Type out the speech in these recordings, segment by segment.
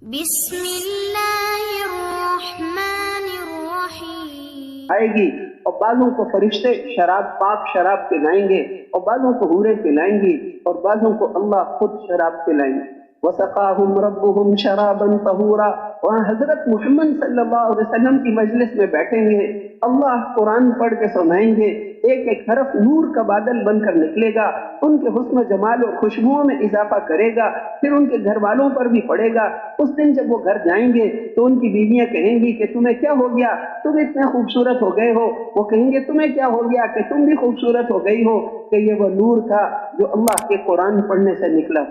بسم اللہ الرحمن الرحیم آئے گی اور بعضوں کو فرشتے پاک شراب پلائیں گے اور بعضوں کو حوریں پلائیں گی اور بعضوں کو اللہ خود شراب پلائیں گے۔ وَسَقَاهُمْ رَبُّهُمْ شَرَابًا طَهُورًا، وہاں حضرت محمد صلی اللہ علیہ وسلم کی مجلس میں بیٹھیں گے، اللہ قرآن پڑھ کے سنائیں گے، ایک ایک حرف نور کا بادل بن کر نکلے گا، ان کے حسن و جمال اور خوشبوؤں میں اضافہ کرے گا، پھر ان کے گھر والوں پر بھی پڑے گا۔ اس دن جب وہ گھر جائیں گے تو ان کی بیویاں کہیں گی کہ تمہیں کیا ہو گیا، تم اتنے خوبصورت ہو گئے ہو، وہ کہیں گے تمہیں کیا ہو گیا کہ تم بھی خوبصورت ہو گئی ہو، کہ یہ وہ نور تھا جو اللہ کے قرآن پڑھنے سے نکلا۔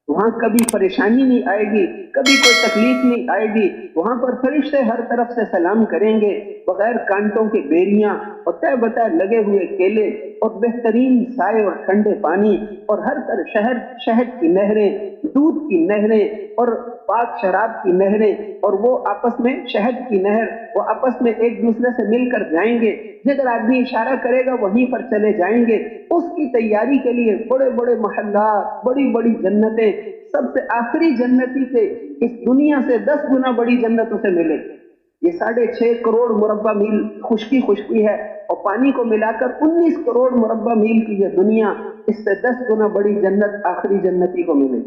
وہاں کبھی پریشانی نہیں آئے گی، کبھی کوئی تکلیف نہیں آئے گی، وہاں پر فرشتے ہر طرف سے سلام کریں گے، بغیر کانٹوں کے بیریاں اور تہ بتہ لگے ہوئے کیلے اور بہترین سائے اور ٹھنڈے پانی اور ہر طرف شہد کی نہریں، دودھ کی نہریں اور پاک شراب کی نہریں، اور وہ آپس میں شہد کی نہر، وہ آپس میں ایک دوسرے سے مل کر جائیں گے، جدھر آدمی اشارہ کرے گا وہیں پر چلے جائیں گے۔ اس کی تیاری کے لیے بڑے بڑے محلات، بڑی بڑی جنتیں، سب سے آخری جنتی سے اس دنیا سے 10 گنا بڑی جنتوں سے ملے۔ یہ 6.5 کروڑ مربع میل خشکی ہے اور پانی کو ملا کر 19 کروڑ مربع میل کی یہ دنیا، اس سے 10 گنا بڑی جنت آخری جنتی کو ملے،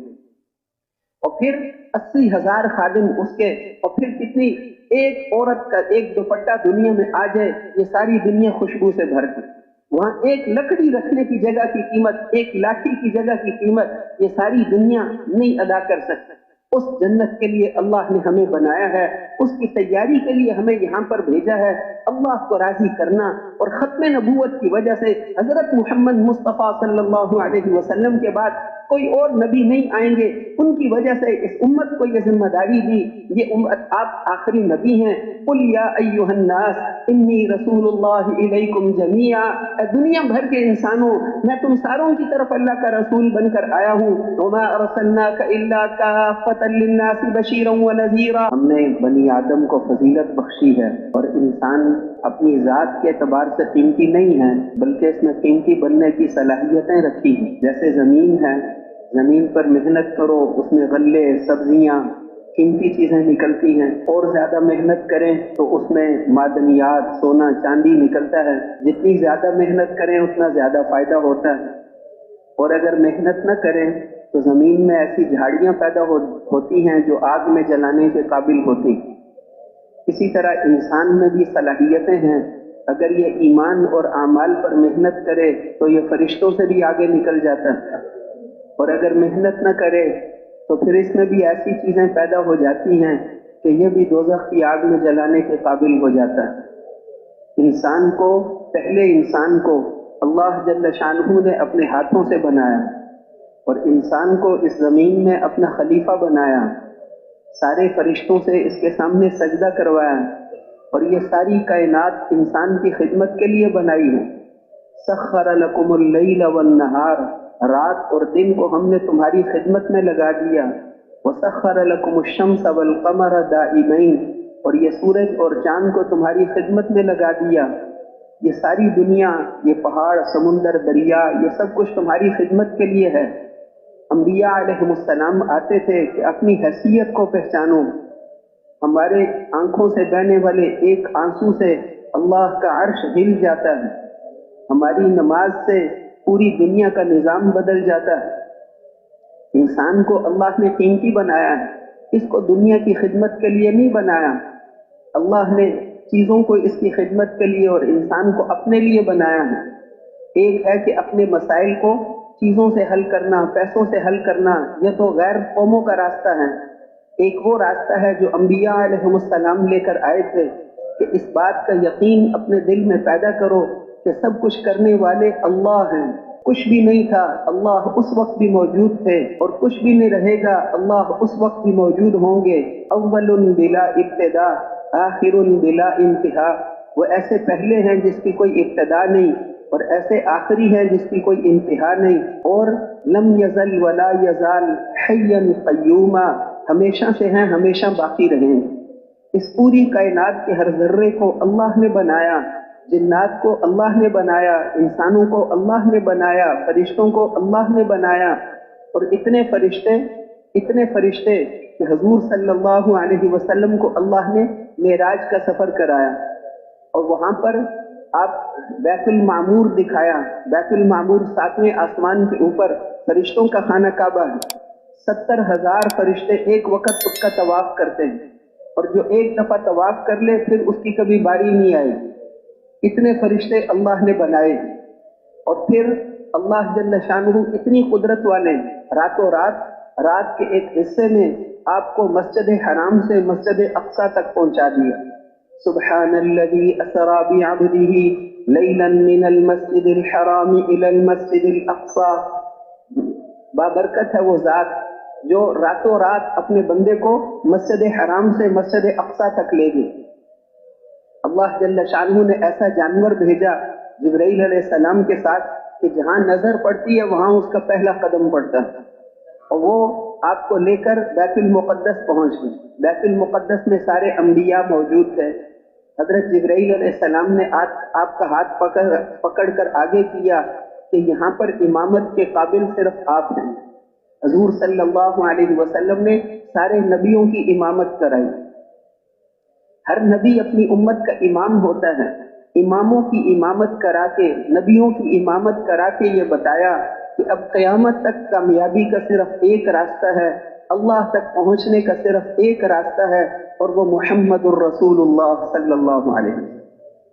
اور پھر 80,000 خادم اس کے، اور پھر کتنی ایک عورت کا ایک دوپٹہ دنیا میں آ جائے، یہ ساری دنیا خوشبو سے بھر گئی۔ وہاں ایک لکڑی رکھنے کی جگہ کی قیمت، ایک لاٹھی کی جگہ کی قیمت یہ ساری دنیا نہیں ادا کر سکتی۔ اس جنت کے لیے اللہ نے ہمیں بنایا ہے، اس کی تیاری کے لیے ہمیں یہاں پر بھیجا ہے، اللہ کو راضی کرنا۔ اور ختم نبوت کی وجہ سے حضرت محمد مصطفیٰ صلی اللہ علیہ وسلم کے بعد کوئی اور نبی نہیں آئیں گے، ان کی وجہ سے اس امت کو یہ ذمہ داری دی، یہ امت آپ آخری نبی ہیں۔ قل یا ایھا الناس انی رسول اللہ الیکم جمیعا، اے دنیا بھر کے انسانوں، میں تم ساروں کی طرف اللہ کا رسول بن کر آیا ہوں۔ وما ارسلناک الا کافۃ للناس بشیرا ونذیرا، ہم نے بنی آدم کو فضیلت بخشی ہے، اور انسان اپنی ذات کے اعتبار سے قیمتی نہیں ہے، بلکہ اس میں قیمتی بننے کی صلاحیتیں رکھی ہیں۔ جیسے زمین ہے، زمین پر محنت کرو، اس میں غلے، سبزیاں، قیمتی چیزیں نکلتی ہیں، اور زیادہ محنت کریں تو اس میں معدنیات، سونا چاندی نکلتا ہے، جتنی زیادہ محنت کریں اتنا زیادہ فائدہ ہوتا ہے۔ اور اگر محنت نہ کریں تو زمین میں ایسی جھاڑیاں پیدا ہوتی ہیں جو آگ میں جلانے کے قابل ہوتی۔ اسی طرح انسان میں بھی صلاحیتیں ہیں، اگر یہ ایمان اور اعمال پر محنت کرے تو یہ فرشتوں سے بھی آگے نکل جاتا ہے، اور اگر محنت نہ کرے تو پھر اس میں بھی ایسی چیزیں پیدا ہو جاتی ہیں کہ یہ بھی دوزخ کی آگ میں جلانے کے قابل ہو جاتا ہے۔ پہلے انسان کو اللہ جل شانہ نے اپنے ہاتھوں سے بنایا، اور انسان کو اس زمین میں اپنا خلیفہ بنایا، سارے فرشتوں سے اس کے سامنے سجدہ کروایا، اور یہ ساری کائنات انسان کی خدمت کے لیے بنائی ہے۔ سخر لکم اللیل والنہار، رات اور دن کو ہم نے تمہاری خدمت میں لگا دیا۔ وسخر لکم الشمس والقمر دائبین، اور یہ سورج اور چاند کو تمہاری خدمت میں لگا دیا۔ یہ ساری دنیا، یہ پہاڑ، سمندر، دریا، یہ سب کچھ تمہاری خدمت کے لیے ہے۔ انبیاء علیہ السلام آتے تھے کہ اپنی حیثیت کو پہچانو، ہمارے آنکھوں سے بہنے والے ایک آنسو سے اللہ کا عرش ہل جاتا ہے، ہماری نماز سے پوری دنیا کا نظام بدل جاتا ہے۔ انسان کو اللہ نے قیمتی بنایا ہے، اس کو دنیا کی خدمت کے لیے نہیں بنایا۔ اللہ نے چیزوں کو اس کی خدمت کے لیے اور انسان کو اپنے لیے بنایا ہے۔ ایک ہے کہ اپنے مسائل کو چیزوں سے حل کرنا، پیسوں سے حل کرنا، یہ تو غیر قوموں کا راستہ ہے۔ ایک وہ راستہ ہے جو انبیاء علیہ السلام لے کر آئے تھے کہ اس بات کا یقین اپنے دل میں پیدا کرو کہ سب کچھ کرنے والے اللہ ہیں، کچھ بھی نہیں تھا اللہ اس وقت بھی موجود تھے، اور کچھ بھی نہیں رہے گا اللہ اس وقت بھی موجود ہوں گے۔ اول بلا ابتدا آخر بلا انتہا، وہ ایسے پہلے ہیں جس کی کوئی ابتدا نہیں، اور ایسے آخری ہیں جس کی کوئی انتہا نہیں، اور لم یزل ولا یزال حیا قیوما، ہمیشہ سے ہیں، ہمیشہ باقی رہیں گے۔ اس پوری کائنات کے ہر ذرے کو اللہ نے بنایا، جنات کو اللہ نے بنایا، انسانوں کو اللہ نے بنایا، فرشتوں کو اللہ نے بنایا، اور اتنے فرشتے کہ حضور صلی اللہ علیہ وسلم کو اللہ نے معراج کا سفر کرایا اور وہاں پر آپ بیت المعمور دکھایا. بیت المعمور 7ویں آسمان کے اوپر فرشتوں کا خانہ کعبہ ہے. 70,000 فرشتے ایک وقت اس کا طواف کرتے ہیں، اور جو ایک دفعہ طواف کر لے پھر اس کی کبھی باری نہیں آئے. اتنے فرشتے اللہ نے بنائے. اور پھر اللہ جل شانہ اتنی قدرت والے راتوں رات کے ایک حصے میں آپ کو مسجد حرام سے مسجد اقصی تک پہنچا دیا. سبحان الذي اسرى بعبده ليلا من المسجد الحرام الى المسجد الاقصى. بابرکت ہے وہ ذات جو راتوں رات اپنے بندے کو مسجد حرام سے مسجد اقصی تک لے گئی. اللہ جل شانہ نے ایسا جانور بھیجا جبرائیل علیہ السلام کے ساتھ کہ جہاں نظر پڑتی ہے وہاں اس کا پہلا قدم پڑتا ہے، اور وہ آپ کو لے کر بیت المقدس پہنچ گئی. بیت المقدس میں سارے انبیاء موجود تھے. حضرت جبرائیل علیہ السلام نے آپ کا ہاتھ پکڑ کر آگے کیا کہ یہاں پر امامت کے قابل صرف آپ ہیں. حضور صلی اللہ علیہ وسلم نے سارے نبیوں کی امامت کرائی. ہر نبی اپنی امت کا امام ہوتا ہے. اماموں کی امامت کرا کے، نبیوں کی امامت کرا کے یہ بتایا کہ اب قیامت تک کامیابی کا صرف ایک راستہ ہے، اللہ تک پہنچنے کا صرف ایک راستہ ہے، اور وہ محمد الرسول اللہ صلی اللہ علیہ وسلم.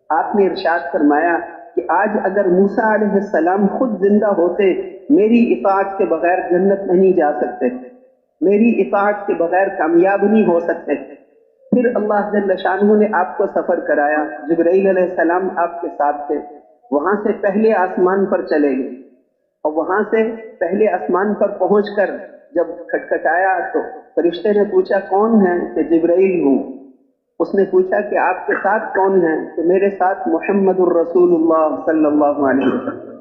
آپ نے ارشاد فرمایا کہ آج اگر موسیٰ علیہ السلام خود زندہ ہوتے میری اطاعت کے بغیر جنت نہیں جا سکتے، میری اطاعت کے بغیر کامیاب نہیں ہو سکتے. پھر اللہ جل شانہ نے آپ کو سفر کرایا. جبرائیل علیہ السلام آپ کے ساتھ تھے. وہاں سے پہلے آسمان پر چلے گئے، اور وہاں سے پہلے آسمان پر پہنچ کر جب کھٹکھٹایا تو فرشتے نے پوچھا کون ہے؟ کہ جبرائیل ہوں. اس نے پوچھا کہ آپ کے ساتھ کون ہیں؟ کہ میرے ساتھ محمد الرسول اللہ صلی اللہ علیہ وسلم.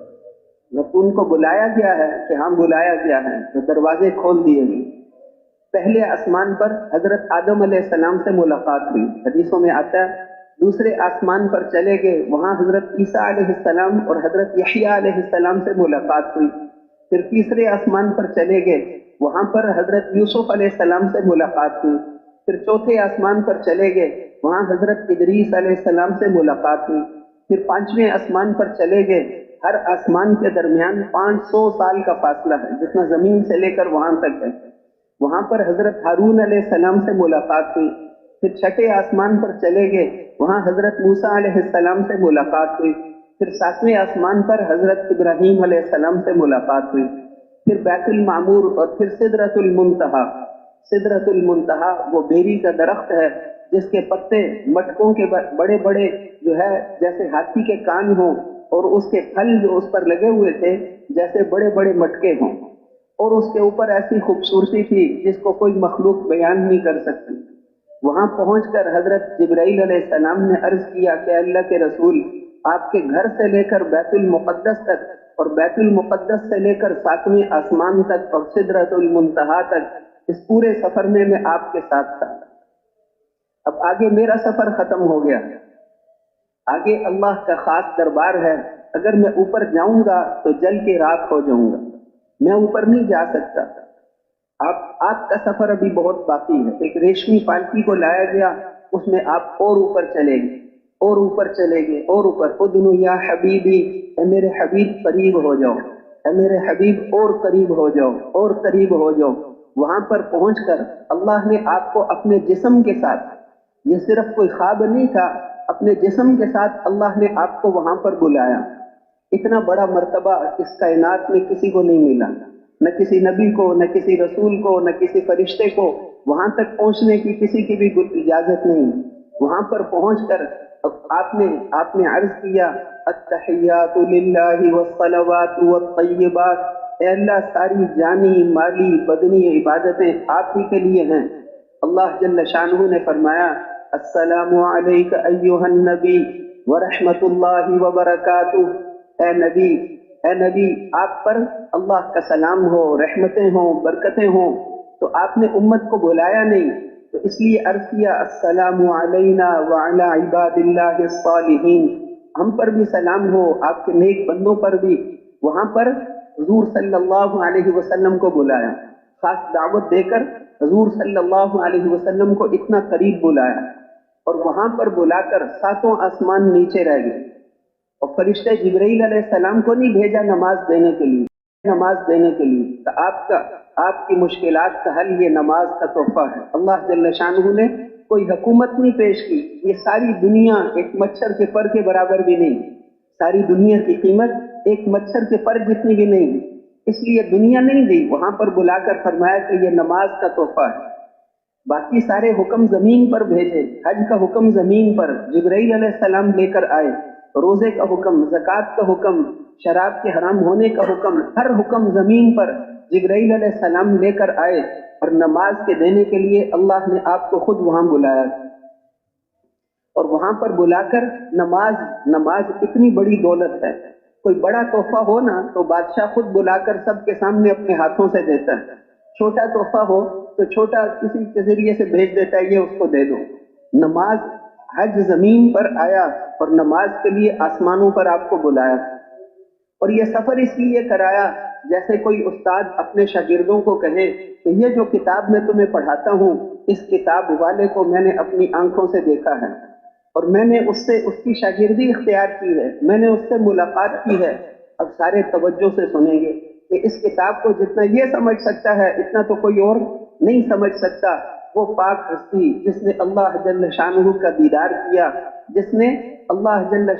جب ان کو بلایا گیا ہے کہ ہاں بلایا گیا ہے تو دروازے کھول دیے گئے. پہلے آسمان پر حضرت آدم علیہ السلام سے ملاقات ہوئی، حدیثوں میں آتا ہے. دوسرے آسمان پر چلے گئے، وہاں حضرت عیسیٰ علیہ السلام اور حضرت یحییٰ علیہ السلام سے ملاقات ہوئی. پھر تیسرے آسمان پر چلے گئے، وہاں پر حضرت یوسف علیہ السلام سے ملاقات ہوئی. پھر چوتھے آسمان پر چلے گئے، وہاں حضرت ادریس علیہ السلام سے ملاقات ہوئی. پھر پانچویں آسمان پر چلے گئے. ہر آسمان کے درمیان 500 سال کا فاصلہ ہے، جتنا زمین سے لے کر وہاں تک ہے. وہاں پر حضرت ہارون علیہ السلام سے ملاقات ہوئی. پھر چھٹے آسمان پر چلے گئے، وہاں حضرت موسیٰ علیہ السلام سے ملاقات ہوئی. پھر 7ویں آسمان پر حضرت ابراہیم علیہ السلام سے ملاقات ہوئی. پھر بیت المعمور اور پھر سدرۃ المنتہا. سدرۃ المنتہا وہ بیری کا درخت ہے جس کے پتے مٹکوں کے بڑے بڑے جو ہے جیسے ہاتھی کے کان ہوں، اور اس کے پھل جو اس پر لگے ہوئے تھے جیسے بڑے بڑے مٹکے ہوں، اور اس کے اوپر ایسی خوبصورتی تھی جس کو کوئی مخلوق بیان نہیں کر سکتی. وہاں پہنچ کر حضرت جبرائیل علیہ السلام نے عرض کیا کہ اللہ کے رسول، آپ کے گھر سے لے کر بیت المقدس تک، اور بیت المقدس سے لے کر 7ویں آسمان تک، اور سدرۃ المنتہا تک، اس پورے سفر میں آپ کے ساتھ تھا. اب آگے میرا سفر ختم ہو گیا، آگے اللہ کا خاص دربار ہے. اگر میں اوپر جاؤں گا تو جل کے راکھ ہو جاؤں گا، میں اوپر نہیں جا سکتا. آپ کا سفر ابھی بہت باقی ہے. ایک ریشمی پالکی کو لایا گیا، اس میں آپ اور اوپر چلے گئے، اور اوپر چلے گئے، اور اوپر. ادنو یا حبیبی، اے میرے حبیب قریب ہو جاؤ، اے میرے حبیب اور قریب ہو جاؤ، اور قریب ہو جاؤ. وہاں پر پہنچ کر اللہ نے آپ کو اپنے جسم کے ساتھ، یہ صرف کوئی خواب نہیں تھا، اپنے جسم کے ساتھ اللہ نے آپ کو وہاں پر بلایا. اتنا بڑا مرتبہ اس کائنات میں کسی کو نہیں ملا، نہ کسی نبی کو، نہ کسی رسول کو، نہ کسی فرشتے کو وہاں تک پہنچنے کی کسی کی بھی اجازت نہیں. وہاں پر پہنچ کر آپ نے عرض کیا التحیات للہ والصلوات والطیبات، اے اللہ ساری جانی مالی بدنی عبادتیں آپ ہی کے لیے ہیں. اللہ جل شانہ نے فرمایا السلام علیک ایھا النبی ورحمۃ اللہ وبرکاتہ. اے نبی آپ پر اللہ کا سلام ہو، رحمتیں ہوں، برکتیں ہوں. تو آپ نے امت کو بلایا نہیں، تو اس لیے عرض کیا السلام علینا وعلی عباد اللہ الصالحین. ہم پر بھی سلام ہو، آپ کے نیک بندوں پر بھی. وہاں پر حضور صلی اللہ علیہ وسلم کو بلایا، خاص دعوت دے کر حضور صلی اللہ علیہ وسلم کو اتنا قریب بلایا اور وہاں پر بلا کر ساتوں آسمان نیچے رہ گئے، اور فرشتے جبرائیل علیہ السلام کو نہیں بھیجا نماز دینے کے لیے، کہ آپ کی مشکلات کا حل یہ نماز کا تحفہ ہے۔ اللہ جل شانہ نے کوئی حکومت نہیں پیش کی، یہ ساری دنیا ایک مچھر کے پر کے برابر بھی نہیں، ساری دنیا کی قیمت ایک مچھر کے پر جتنی بھی نہیں، اس لیے دنیا نہیں دی، وہاں پر بلا کر فرمایا کہ یہ نماز کا تحفہ ہے۔ باقی سارے حکم زمین پر بھیجے، حج کا حکم زمین پر جبرائیل علیہ السلام لے کر آئے، روزے کا حکم، زکوٰۃ کا حکم، شراب کے حرام ہونے کا حکم، ہر حکم زمین پر جبرائیل علیہ السلام لے کر آئے، اور نماز کے دینے کے لیے اللہ نے آپ کو خود وہاں بلایا، اور وہاں پر بلا کر نماز اتنی بڑی دولت ہے۔ کوئی بڑا تحفہ ہو نا تو بادشاہ خود بلا کر سب کے سامنے اپنے ہاتھوں سے دیتا ہے، چھوٹا تحفہ ہو تو چھوٹا کسی کے ذریعے سے بھیج دیتا ہے، یہ اس کو دے دو۔ نماز، حج زمین پر آیا اور نماز کے لیے آسمانوں پر آپ کو بلایا، اور یہ سفر اس لیے کرایا جیسے کوئی استاد اپنے شاگردوں کو کہے کہ یہ جو کتاب میں تمہیں پڑھاتا ہوں، اس کتاب والے کو میں نے اپنی آنکھوں سے دیکھا ہے، اور میں نے اس سے اس کی شاگردی اختیار کی ہے، میں نے اس سے ملاقات کی ہے۔ اب سارے توجہ سے سنیں گے کہ اس کتاب کو جتنا یہ سمجھ سکتا ہے اتنا تو کوئی اور نہیں سمجھ سکتا۔ وہ پاک ہستی جس نے اللہ جل شانہ کا دیدار کیا، جس نے اللہ جل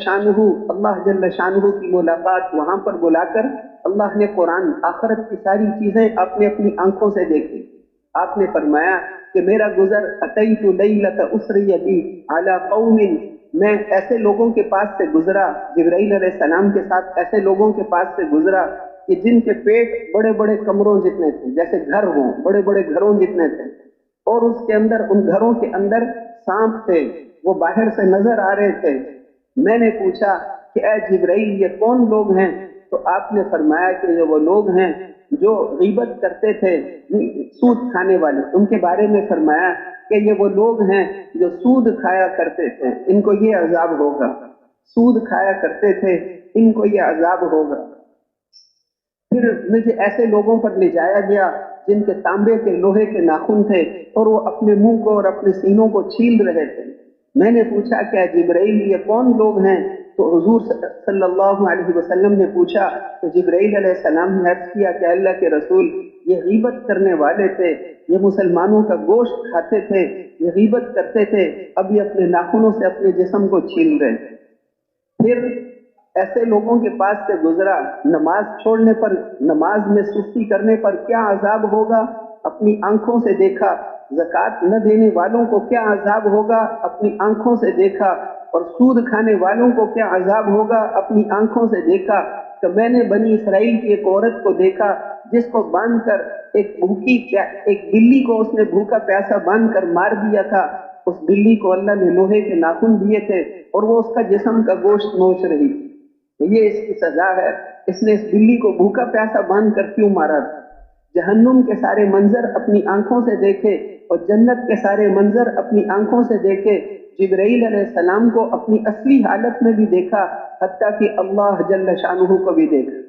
شانہ کی ملاقات وہاں پر بلا کر اللہ نے قرآن، آخرت کی ساری چیزیں آپ نے اپنی آنکھوں سے دیکھی۔ آپ نے فرمایا کہ میرا گزر اتیت لیلۃ اسری بی علی قوم، میں ایسے لوگوں کے پاس سے گزرا، جبرائیل علیہ السلام کے ساتھ ایسے لوگوں کے پاس سے گزرا کہ جن کے پیٹ بڑے بڑے کمروں جتنے تھے، جیسے گھر ہوں، بڑے بڑے گھروں جتنے تھے، اور اس کے اندر، ان گھروں کے اندر سانپ تھے، وہ باہر سے نظر آ رہے تھے۔ میں نے پوچھا کہ اے جبرائیل یہ کون لوگ ہیں؟ تو آپ نے فرمایا کہ یہ وہ لوگ ہیں جو غیبت کرتے تھے، سود کھانے والے، ان کے بارے میں فرمایا کہ یہ وہ لوگ ہیں جو سود کھایا کرتے تھے، ان کو یہ عذاب ہوگا، سود کھایا کرتے تھے، ان کو یہ عذاب ہوگا۔ پھر مجھے ایسے لوگوں پر لے جایا گیا جن کے تانبے کے، لوہے کے ناخن تھے، اور وہ اپنے منہ کو اور اپنے سینوں کو چھیل رہے تھے۔ میں نے پوچھا کہ جبرائیل یہ کون لوگ ہیں؟ تو حضور صلی اللہ علیہ وسلم نے پوچھا، تو جبرائیل علیہ السلام نے عرض کیا کہ اللہ کے رسول، یہ غیبت کرنے والے تھے، یہ مسلمانوں کا گوشت کھاتے تھے، یہ غیبت کرتے تھے، اب یہ اپنے ناخنوں سے اپنے جسم کو چھیل رہے تھے۔ پھر ایسے لوگوں کے پاس سے گزرا، نماز چھوڑنے پر، نماز میں سستی کرنے پر کیا عذاب ہوگا اپنی آنکھوں سے دیکھا، زکوٰۃ نہ دینے والوں کو کیا عذاب ہوگا اپنی آنکھوں سے دیکھا، اور سود کھانے والوں کو کیا عذاب ہوگا اپنی آنکھوں سے دیکھا۔ کہ میں نے بنی اسرائیل کی ایک عورت کو دیکھا جس کو باندھ کر ایک بلی کو اس نے بھوکا پیاسا باندھ کر مار دیا تھا، اس بلی کو اللہ نے لوہے کے ناخن دیے تھے اور وہ اس کا جسم کا گوشت نوچ رہی تھی۔ یہ اس کی سزا ہے، اس نے اس بلی کو بھوکا پیاسا باندھ کر کیوں مارا تھا؟ جہنم کے سارے منظر اپنی آنکھوں سے دیکھے اور جنت کے سارے منظر اپنی آنکھوں سے دیکھے، جبرائیل علیہ السلام کو اپنی اصلی حالت میں بھی دیکھا، حتیٰ کہ اللہ جل شانہ کو بھی دیکھا۔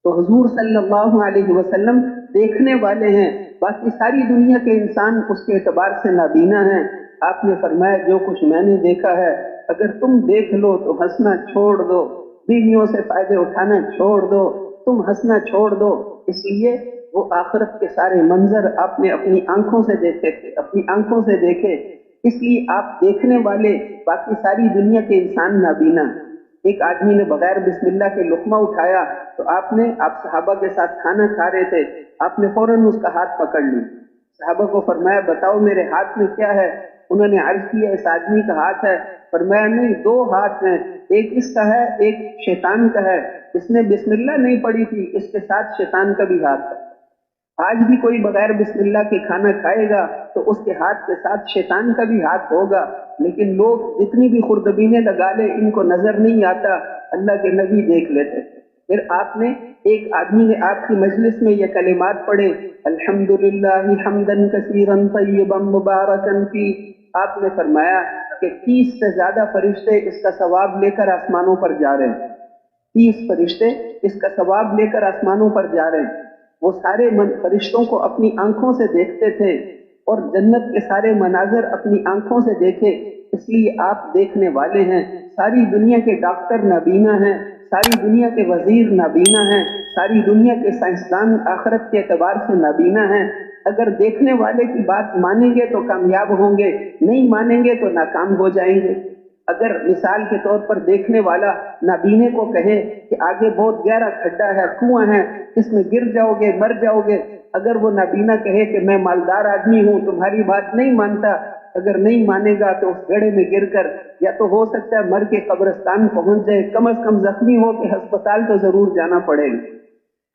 تو حضور صلی اللہ علیہ وسلم دیکھنے والے ہیں، باقی ساری دنیا کے انسان اس کے اعتبار سے نابینا ہیں۔ آپ نے فرمایا جو کچھ میں نے دیکھا ہے اگر تم دیکھ لو تو ہنسنا چھوڑ دو، بیویوں سے فائدے اٹھانا چھوڑ دو، تم ہنسنا چھوڑ دو۔ اس لیے وہ آخرت کے سارے منظر آپ نے اپنی آنکھوں سے دیکھے تھے، اپنی آنکھوں سے دیکھے، اس لیے آپ دیکھنے والے، باقی ساری دنیا کے انسان نابینا۔ ایک آدمی نے بغیر بسم اللہ کے لقمہ اٹھایا تو آپ صحابہ کے ساتھ کھانا کھا رہے تھے، آپ نے فوراً اس کا ہاتھ پکڑ لی، صحابہ کو فرمایا بتاؤ میرے ہاتھ میں کیا ہے؟ انہوں نے عرض کیا اس آدمی کا ہاتھ ہے۔ فرمایا نہیں، دو ہاتھ ہیں، ایک اس کا ہے، ایک شیطان کا ہے، اس نے بسم اللہ نہیں پڑھی تھی، اس کے ساتھ شیطان کا بھی ہاتھ ہے۔ آج بھی کوئی بغیر بسم اللہ کے کھانا کھائے گا تو اس کے ہاتھ کے ساتھ شیطان کا بھی ہاتھ ہوگا، لیکن لوگ جتنی بھی خوردبینیں لگا لیں ان کو نظر نہیں آتا، اللہ کے نبی دیکھ لیتے۔ پھر ایک آدمی نے آپ کی مجلس میں یہ کلمات پڑھے، الحمدللہ حمدا کثیرا طیبا مبارکا فی۔ آپ نے فرمایا کہ 30 سے زیادہ فرشتے اس کا ثواب لے کر آسمانوں پر جا رہے ہیں، 30 فرشتے اس کا ثواب لے کر آسمانوں پر جا رہے ہیں۔ وہ سارے فرشتوں کو اپنی آنکھوں سے دیکھتے تھے اور جنت کے سارے مناظر اپنی آنکھوں سے دیکھے، اس لیے آپ دیکھنے والے ہیں۔ ساری دنیا کے ڈاکٹر نابینا ہیں، ساری دنیا کے وزیر نابینا ہیں، ساری دنیا کے سائنسدان آخرت کے اعتبار سے نابینا ہیں۔ اگر دیکھنے والے کی بات مانیں گے تو کامیاب ہوں گے، نہیں مانیں گے تو ناکام ہو جائیں گے۔ اگر مثال کے طور پر دیکھنے والا نابینے کو کہے کہ آگے بہت گہرا کھڈا ہے، کنواں ہے، اس میں گر جاؤ گے، مر جاؤ گے، اگر وہ نابینا کہے کہ میں مالدار آدمی ہوں، تمہاری بات نہیں مانتا، اگر نہیں مانے گا تو اس گڑھے میں گر کر یا تو ہو سکتا ہے مر کے قبرستان پہنچ جائے، کم از کم زخمی ہو کے ہسپتال تو ضرور جانا پڑے گا۔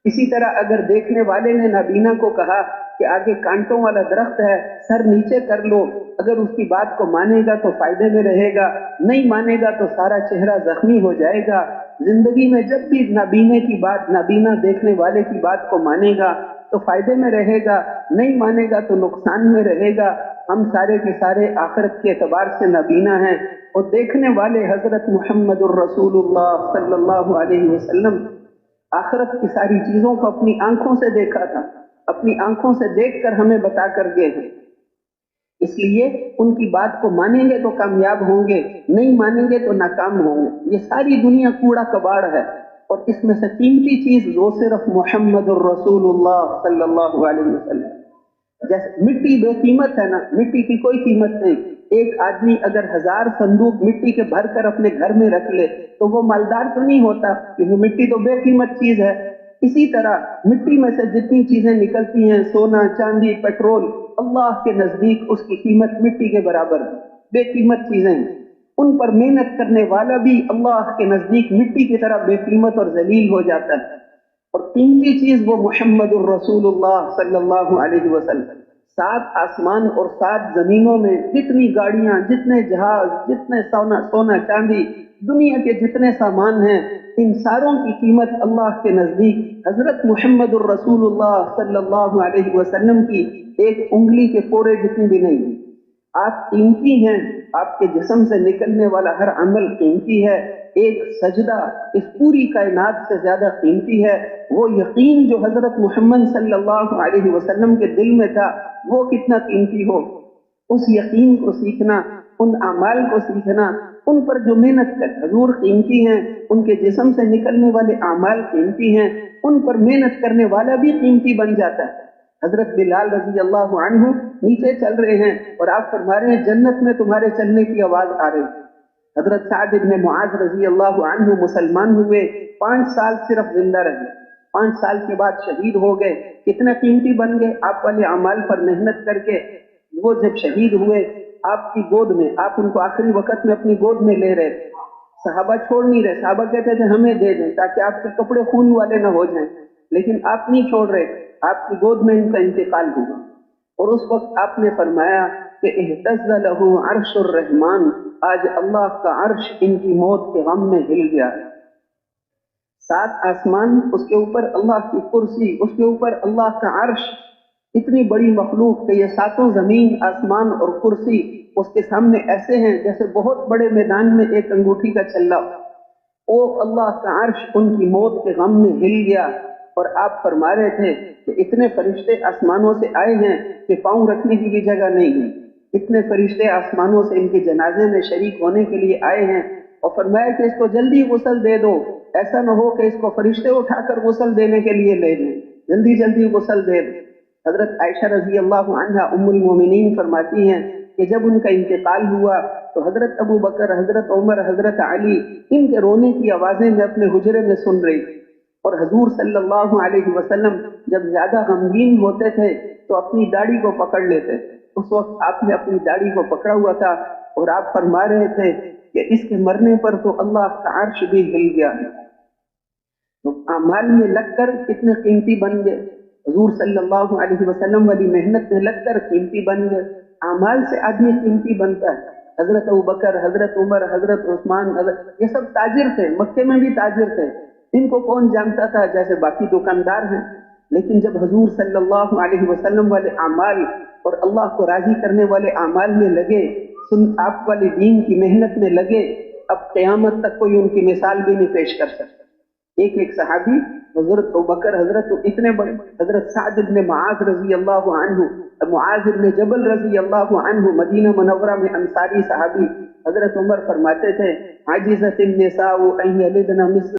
اسی طرح اگر دیکھنے والے نے نابینا کو کہا کہ آگے کانٹوں والا درخت ہے، سر نیچے کر لو، اگر اس کی بات کو مانے گا تو فائدے میں رہے گا، نہیں مانے گا تو سارا چہرہ زخمی ہو جائے گا۔ زندگی میں جب بھی نابینے کی بات، نابینا دیکھنے والے کی بات کو مانے گا تو فائدے میں رہے گا، نہیں مانے گا تو نقصان میں رہے گا۔ ہم سارے کے سارے آخرت کے اعتبار سے نابینا ہیں، اور دیکھنے والے حضرت محمد الرسول اللہ صلی اللہ علیہ وسلم آخرت کی ساری چیزوں کو اپنی آنکھوں سے دیکھا تھا، اپنی آنکھوں سے دیکھ کر ہمیں بتا کر گئے ہیں۔ اس لیے ان کی بات کو مانیں گے تو کامیاب ہوں گے، نہیں مانیں گے تو ناکام ہوں گے۔ یہ ساری دنیا کوڑا کباڑ ہے، اور اس میں سے قیمتی چیز وہ صرف محمد الرسول اللہ صلی اللہ علیہ وسلم۔ جیسے مٹی بے قیمت ہے نا، مٹی کی کوئی قیمت نہیں۔ ایک آدمی اگر 1000 صندوق مٹی کے بھر کر اپنے گھر میں رکھ لے تو وہ مالدار تو نہیں ہوتا، کیونکہ مٹی تو بے قیمت چیز ہے۔ اسی طرح مٹی میں سے جتنی چیزیں نکلتی ہیں، سونا، چاندی، پیٹرول، اللہ کے نزدیک اس کی قیمت مٹی کے برابر ہے، بے قیمت چیزیں ہیں۔ ان پر محنت کرنے والا بھی اللہ کے نزدیک مٹی کی طرح بے قیمت اور ذلیل ہو جاتا ہے۔ اور قیمتی چیز وہ محمد الرسول اللہ صلی اللہ علیہ وسلم۔ 7 آسمان اور 7 زمینوں میں جتنی گاڑیاں، جتنے جہاز، جتنے سونا چاندی، دنیا کے جتنے سامان ہیں، ان ساروں کی قیمت اللہ کے نزدیک حضرت محمد الرسول اللہ صلی اللہ علیہ وسلم کی ایک انگلی کے پورے جتنی بھی نہیں۔ آپ قیمتی ہیں، آپ کے جسم سے نکلنے والا ہر عمل قیمتی ہے۔ ایک سجدہ اس پوری کائنات سے زیادہ قیمتی ہے۔ وہ یقین جو حضرت محمد صلی اللہ علیہ وسلم کے دل میں تھا وہ کتنا قیمتی ہو۔ اس یقین کو سیکھنا، ان اعمال کو سیکھنا، ان پر جو محنت کر حضور قیمتی ہیں، ان کے جسم سے نکلنے والے اعمال قیمتی ہیں، ان پر محنت کرنے والا بھی قیمتی بن جاتا ہے۔ حضرت بلال رضی اللہ عنہ نیچے چل رہے ہیں اور آپ فرما رہے ہیں جنت میں تمہارے چلنے کی آواز آ رہی۔ حضرت سعد بن معاذ رضی اللہ عنہ مسلمان ہوئے، 5 سال صرف زندہ رہے، 5 سال کے بعد شہید ہو گئے۔ کتنے قیمتی بن گئے آپ والے اعمال پر محنت کر کے۔ وہ جب شہید ہوئے آپ کی گود میں، آپ ان کو آخری وقت میں اپنی گود میں لے رہے تھے، صحابہ چھوڑ نہیں رہے، صحابہ کہتے تھے ہمیں دے دیں تاکہ آپ کے کپڑے خون والے نہ ہو جائیں، لیکن آپ نہیں چھوڑ رہے، آپ کی گود میں ان کا انتقال ہوا۔ اور اس وقت آپ نے فرمایا کہ اہتز لہ عرش الرحمن، آج اللہ کا عرش ان کی موت کے غم میں ہل گیا ہے۔ 7 آسمان، اس کے اوپر اللہ کی کرسی، اس کے اوپر اللہ کا عرش، اتنی بڑی مخلوق کہ یہ 7 زمین، آسمان اور کرسی اس کے سامنے ایسے ہیں جیسے بہت بڑے میدان میں ایک انگوٹھی کا چھلا۔ او اللہ کا عرش ان کی موت کے غم میں ہل گیا۔ اور آپ فرما رہے تھے کہ اتنے فرشتے آسمانوں سے آئے ہیں کہ پاؤں رکھنے کی بھی جگہ نہیں ہے، اتنے فرشتے آسمانوں سے ان کے جنازے میں شریک ہونے کے لیے آئے ہیں، اور فرمایا کہ اس کو جلدی غسل دے دو، ایسا نہ ہو کہ اس کو فرشتے اٹھا کر غسل دینے کے لیے لے جائیں، جلدی جلدی غسل دے دو۔ حضرت عائشہ رضی اللہ عنہا ام المومنین فرماتی ہیں کہ جب ان کا انتقال ہوا تو حضرت ابو بکر، حضرت عمر، حضرت علی ان کے رونے کی آوازیں میں اپنے حجرے میں سن رہی تھی، اور حضور صلی اللہ علیہ وسلم جب زیادہ غمگین ہوتے تھے تو اپنی داڑھی کو پکڑ لیتے۔ اس وقت آپ نے اپنی داڑھی کو پکڑا ہوا تھا اور آپ فرما رہے تھے کہ اس کے مرنے پر تو اللہ کا عرش بھی ہل گیا ہے۔ تو اعمال میں لگ کر کتنے قیمتی بن گئے، حضور صلی اللہ علیہ وسلم والی محنت میں لگ کر قیمتی بن گئے۔ اعمال سے آدمی قیمتی بنتا ہے۔ حضرت ابوبکر، حضرت عمر، حضرت عثمان، یہ سب تاجر تھے، مکے میں بھی تاجر تھے، ان کو کون جانتا تھا جیسے باقی دکاندار ہیں، لیکن جب حضور صلی اللہ علیہ وسلم والے اعمال اور اللہ کو راضی کرنے والے اعمال میں لگے، آپ والے دین کی محنت میں لگے، اب قیامت تک کوئی ان کی مثال بھی نہیں پیش کر سکتا۔ ایک ایک صحابی، حضرت ابوبکر، حضرت اتنے بڑے، حضرت سعد بن معاذ رضی اللہ عنہ، معاذ بن جبل رضی اللہ عنہ، مدینہ منورہ میں انصاری صحابی، حضرت عمر فرماتے تھے عجزت النساء ان یلدن مثل